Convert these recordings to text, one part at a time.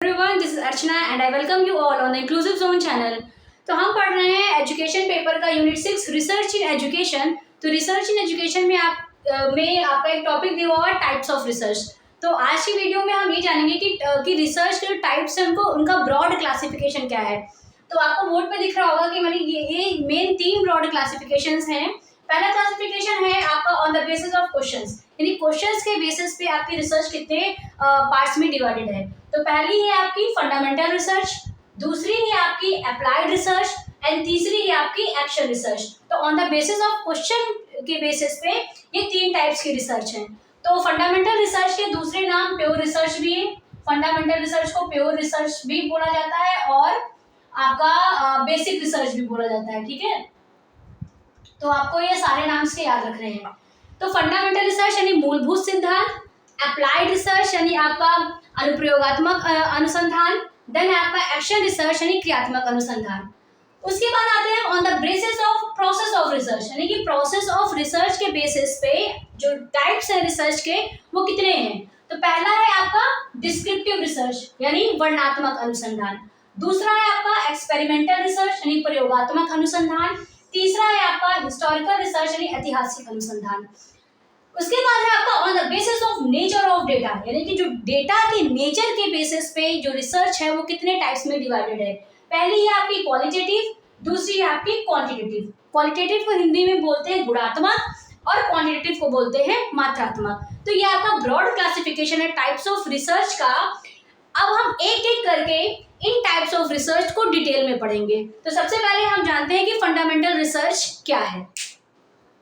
Everyone, this is Archana and I welcome you all on the inclusive zone channel. तो हम पढ़ रहे हैं एजुकेशन पेपर का यूनिट 6 रिसर्च इन एजुकेशन। तो रिसर्च इन एजुकेशन में आपका एक टॉपिक दिया हुआ है टाइप्स ऑफ रिसर्च। तो आज की वीडियो में हम ये जानेंगे कि रिसर्च के जो टाइप्स हैं उनका ब्रॉड क्लासिफिकेशन क्या है। तो आपको बोर्ड पे दिख रहा होगा कि मैंने ये मेन 3 ब्रॉड क्लासिफिकेशंस हैं। पहला क्लासिफिकेशन है आपका on the basis of questions, यानी क्वेश्चंस के बेसिस पे आपकी रिसर्च कितने पार्ट्स में डिवाइडेड है। तो पहली है आपकी फंडामेंटल रिसर्च, दूसरी है आपकी अप्लाइड रिसर्च एंड तीसरी है आपकी एक्शन रिसर्च। तो on the basis of question के बेसिस पे ये 3 टाइप्स की रिसर्च हैं। तो फंडामेंटल रिसर्च के दूसरे नाम प्योर रिसर्च भी है। फंडामेंटल रिसर्च को प्योर रिसर्च भी बोला जाता है और आपका बेसिक रिसर्च भी बोला जाता है। ठीक है, तो आपको ये सारे नाम से याद रख रहे हैं। तो फंडामेंटल रिसर्च यानी मूलभूत सिद्धांत, अप्लाइड रिसर्च यानी आपका अनुप्रयोगात्मक अनुसंधान, देन आपका एक्शन रिसर्च यानी क्रियात्मक अनुसंधान। उसके बाद आते हैं on the basis of process of research, यानी कि प्रोसेस ऑफ रिसर्च के बेसिस पे जो टाइप्स है रिसर्च के वो कितने हैं। तो पहला है आपका डिस्क्रिप्टिव रिसर्च यानी वर्णनात्मक अनुसंधान, दूसरा है आपका एक्सपेरिमेंटल रिसर्च यानी प्रयोगात्मक अनुसंधान, तीसरा है आपका हिस्टोरिकल रिसर्च यानी ऐतिहासिक अनुसंधान। उसके बाद है आपका on the basis of nature of data, यानी कि जो डेटा के नेचर के बेसिस पे जो रिसर्च है वो कितने टाइप्स में डिवाइडेड है। पहली है आपकी क्वालिटेटिव, दूसरी है आपकी क्वांटिटेटिव। क्वालिटेटिव को हिंदी में बोलते हैं गुणात्मक और क्वांटिटेटिव को बोलते हैं मात्रात्मक। तो ये आपका ब्रॉड क्लासिफिकेशन है टाइप्स ऑफ रिसर्च का। अब हम एक एक करके इन टाइप्स ऑफ रिसर्च को डिटेल में पढ़ेंगे। तो सबसे पहले हम जानते हैं कि फंडामेंटल रिसर्च क्या है।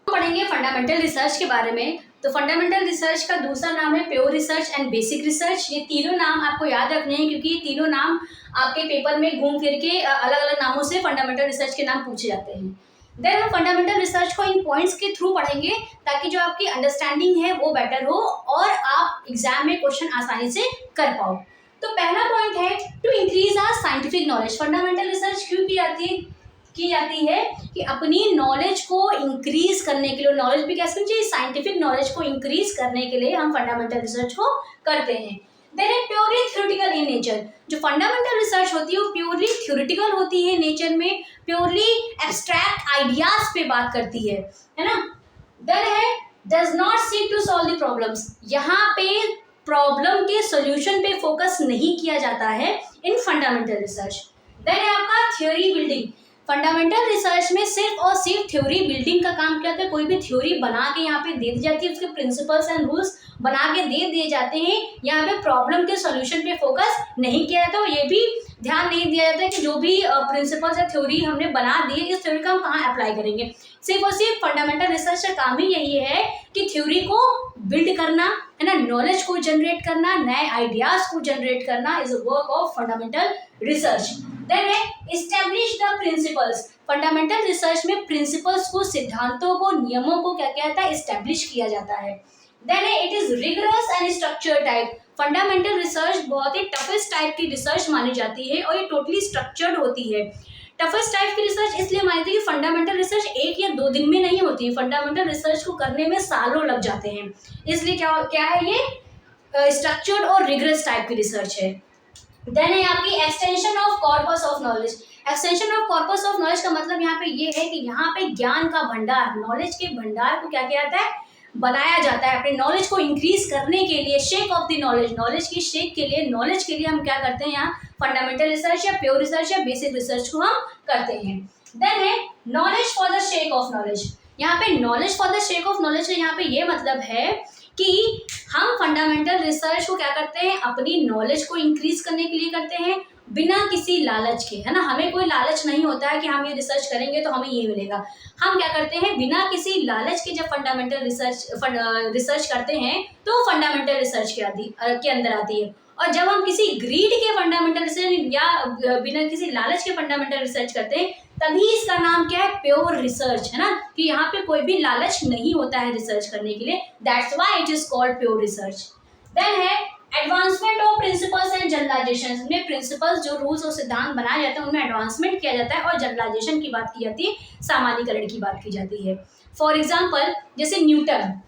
पढ़ेंगे फंडामेंटल रिसर्च के बारे में। तो फंडामेंटल रिसर्च का दूसरा नाम है pure research and basic research. ये तीनों नाम आपको याद रखने हैं क्योंकि ये तीनों नाम आपके पेपर में घूम फिर के अलग अलग नामों से फंडामेंटल रिसर्च के नाम पूछे जाते हैं। देन हम फंडामेंटल रिसर्च को इन पॉइंट्स के थ्रू पढ़ेंगे ताकि जो आपकी अंडरस्टैंडिंग है वो बेटर हो और आप एग्जाम में क्वेश्चन आसानी से कर पाओ। तो पहला पॉइंट है to increase our scientific knowledge. Fundamental research क्यों की जाती है कि अपनी नॉलेज को इंक्रीज करने के लिए, नॉलेज भी कैसे चाहिए, साइंटिफिक नॉलेज को इंक्रीज करने के लिए हम फंडामेंटल रिसर्च को करते हैं। देन है प्योरली थ्योरेटिकल इन नेचर। जो फंडामेंटल रिसर्च होती है वो प्योरली थ्योरेटिकल होती है नेचर में, प्योरली एब्स्ट्रैक्ट आइडियाज पे बात करती है ना। देन है does not seek to solve the problems. यहाँ पे प्रॉब्लम के सॉल्यूशन पे फोकस नहीं किया जाता है इन फंडामेंटल रिसर्च। देन है आपका थ्योरी बिल्डिंग। फंडामेंटल रिसर्च में सिर्फ और सिर्फ थ्योरी बिल्डिंग का काम क्या होता है, कोई भी थ्योरी बना के यहाँ पे दे दी जाती है, उसके प्रिंसिपल्स एंड रूल्स बना के दे दिए जाते हैं। यहाँ पे प्रॉब्लम के सॉल्यूशन पे फोकस नहीं किया जाता और ये भी ध्यान नहीं दिया जाता है कि जो भी प्रिंसिपल्स या थ्योरी हमने बना दी है इस थ्योरी का हम कहाँ अप्लाई करेंगे। सिर्फ और सिर्फ फंडामेंटल रिसर्च का काम ही यही है कि थ्योरी को बिल्ड करना है ना, नॉलेज को जनरेट करना, नए आइडियाज को जनरेट करना is a work of fundamental research. Then है establish the principles. Fundamental research में प्रिंसिपल्स को, सिद्धांतों को, नियमों को क्या किया जाता है, एस्टैब्लिश किया जाता है। देन है it is rigorous and structure type. Fundamental research बहुत ही टफेस्ट टाइप की रिसर्च मानी जाती है और ये टोटली स्ट्रक्चर्ड होती है। टफेस्ट टाइप की रिसर्च इसलिए मानी जाती है कि फंडामेंटल रिसर्च 1 या 2 दिन में नहीं होती है, फंडामेंटल रिसर्च को करने में सालों लग जाते हैं। इसलिए क्या है ये स्ट्रक्चर्ड और रिगरस टाइप की रिसर्च है। देन है आपकी extension of corpus of knowledge. Extension of corpus of knowledge का मतलब यहाँ पे ये है कि यहाँ पे ज्ञान का भंडार, नॉलेज के भंडार को क्या किया जाता है, बनाया जाता है। अपने नॉलेज को इंक्रीज करने के लिए, shake of the knowledge, knowledge की शेक के लिए, नॉलेज के लिए हम क्या करते हैं, यहाँ फंडामेंटल रिसर्च या प्योर रिसर्च या बेसिक रिसर्च को हम करते हैं। देन है knowledge for the shake of knowledge. यहाँ पे knowledge for the shake of knowledge का यहाँ पे ये मतलब है कि हम फंडामेंटल रिसर्च को क्या करते हैं, अपनी नॉलेज को इंक्रीज करने के लिए करते हैं बिना किसी लालच के, है ना। हमें कोई लालच नहीं होता है कि हम ये रिसर्च करेंगे तो हमें ये मिलेगा। हम क्या करते हैं बिना किसी लालच के जब फंडामेंटल रिसर्च करते हैं तो फंडामेंटल रिसर्च के अंदर आती है। और जब हम किसी ग्रीड के फंडामेंटल रिसर्च या बिना किसी लालच के फंडामेंटल रिसर्च करते हैं तभी इसका नाम क्या है, प्योर रिसर्च, है ना, कि यहाँ पे कोई भी लालच नहीं होता है रिसर्च करने के लिए। That's why it is called pure research. Then है advancement of principles and generalisation. में प्रिंसिपल्स जो रूल्स और सिद्धांत बनाए जाते हैं उनमें एडवांसमेंट किया जाता है और जनरलाइजेशन की बात की जाती है, सामान्यीकरण की बात की जाती है। फॉर एग्जाम्पल जैसे न्यूटन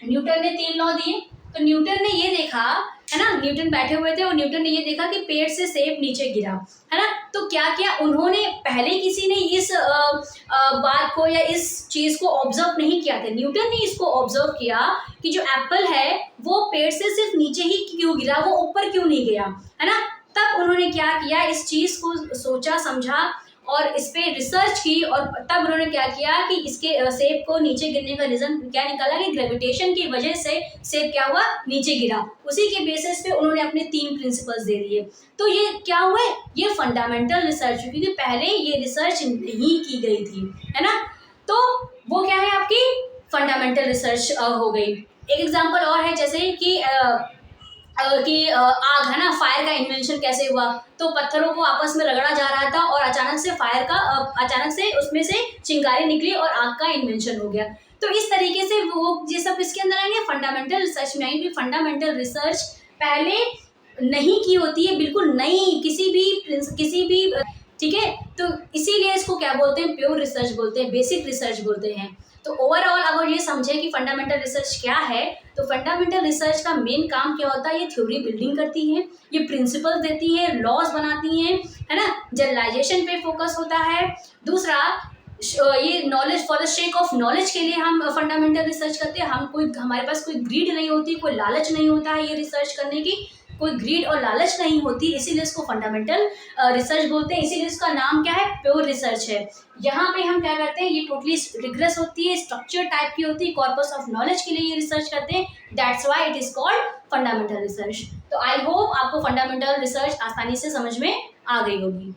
ने 3 लॉ दिए। तो न्यूटन ने ये देखा, है ना, न्यूटन बैठे हुए थे और न्यूटन ने ये देखा कि पेड़ से सेब नीचे गिरा, है ना। तो क्या किया उन्होंने, पहले किसी ने इस बात को या इस चीज को ऑब्जर्व नहीं किया था। न्यूटन ने इसको ऑब्जर्व किया कि जो एप्पल है वो पेड़ से सिर्फ नीचे ही क्यों गिरा, वो ऊपर क्यों नहीं गया, है ना। तब उन्होंने क्या किया, इस चीज को सोचा समझा और इस पे रिसर्च की, और तब उन्होंने क्या किया कि इसके सेब को नीचे गिरने का रीजन क्या निकाला कि ग्रेविटेशन की वजह से सेब क्या हुआ, नीचे गिरा। उसी के बेसिस पे उन्होंने अपने 3 प्रिंसिपल्स दे दिए। तो ये क्या हुए, ये फंडामेंटल रिसर्च, क्योंकि पहले ये रिसर्च नहीं की गई थी, है ना। तो वो क्या है, आपकी फंडामेंटल रिसर्च हो गई। एक एग्जाम्पल और है, जैसे कि आग, है ना, फायर का इन्वेंशन कैसे हुआ। तो पत्थरों को आपस में रगड़ा जा रहा था और अचानक से फायर का अचानक से उसमें से चिंगारी निकली और आग का इन्वेंशन हो गया। तो इस तरीके से वो ये सब इसके अंदर आएंगे, फंडामेंटल रिसर्च में आएंगे। फंडामेंटल रिसर्च पहले नहीं की होती है, बिल्कुल नई, किसी भी ठीक है। तो इसीलिए इसको क्या बोलते हैं, प्योर रिसर्च बोलते हैं, बेसिक रिसर्च बोलते हैं। तो ओवरऑल अगर ये समझे कि फंडामेंटल रिसर्च क्या है, तो फंडामेंटल रिसर्च का मेन काम क्या होता है, ये थ्योरी बिल्डिंग करती है, ये प्रिंसिपल देती है, लॉज बनाती हैं, है ना, जनरलाइजेशन पे फोकस होता है। दूसरा, ये knowledge for the shake of knowledge के लिए हम फंडामेंटल रिसर्च करते हैं। हमारे पास कोई ग्रीड नहीं होती, कोई लालच नहीं होता है ये रिसर्च करने की, कोई ग्रीड और लालच नहीं होती, इसीलिए इसको फंडामेंटल रिसर्च बोलते हैं। इसीलिए इसका नाम क्या है, प्योर रिसर्च है। यहाँ पे हम क्या करते हैं, ये टोटली रिग्रेस होती है, स्ट्रक्चर टाइप की होती है, कॉर्पस ऑफ नॉलेज के लिए ये रिसर्च करते हैं। That's why it is called fundamental research. तो आई होप आपको फंडामेंटल रिसर्च आसानी से समझ में आ गई होगी।